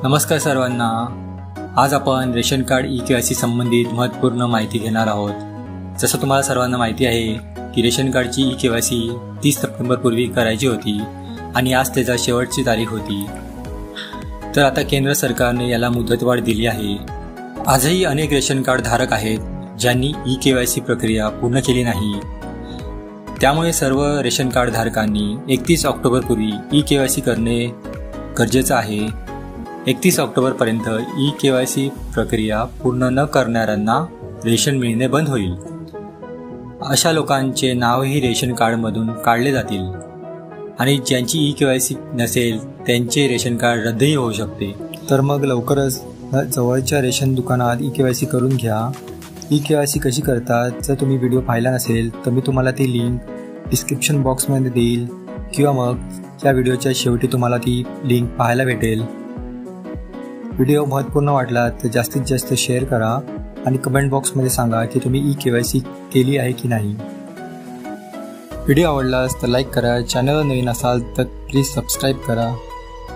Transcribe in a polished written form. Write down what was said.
नमस्कार सर्वांना। आज आपण रेशन कार्ड ई-के-वाय-सी संबंधित महत्त्वपूर्ण माहिती घेणार आहोत। जसं तुम्हाला सर्वांना माहिती आहे की रेशन कार्डची ई-के-वाय-सी 30 सप्टेंबर पूर्वी करायची होती आणि आज त्याचा शेवटची तारीख होती। तर आता केंद्र सरकारने याला मुदतवाढ दिली आहे। आजही अनेक रेशन कार्ड धारक आहेत ज्यांनी ई-के-वाय-सी प्रक्रिया पूर्ण केली नाही। त्यामुळे सर्व रेशन कार्ड धारकांनी 31 ऑक्टोबर पूर्वी ई-के-वाय-सी करणे गरजेचं आहे। 31 ऑक्टोबरपर्यंत ई-के-वाय-सी प्रक्रिया पूर्ण न करणाऱ्यांना रेशन मिळणे बंद होईल। अशा लोकांचे नावही रेशन कार्डमधून काढले जातील आणि ज्यांची ई-के-वाय-सी नसेल त्यांचे रेशन कार्ड रद्दही होऊ शकते। तर मग लवकरच जवळच्या रेशन दुकानात ई-के-वाय-सी करून घ्या। ई-के-वाय-सी कशी करतात जर तुम्ही व्हिडिओ पाहिला नसेल तर मी तुम्हाला ती लिंक डिस्क्रिप्शन बॉक्समध्ये देईल किंवा मग या व्हिडिओच्या शेवटी तुम्हाला ती लिंक पाहायला भेटेल। व्हिडिओ महत्त्वपूर्ण वाटला तर जास्तीत जास्त शेअर करा आणि कमेंट बॉक्समध्ये सांगा की तुम्ही ई-के-वाय-सी केली आहे की नाही। व्हिडिओ आवडलास तर लाईक करा, चॅनलवर नवीन असाल तर प्लीज सबस्क्राईब करा।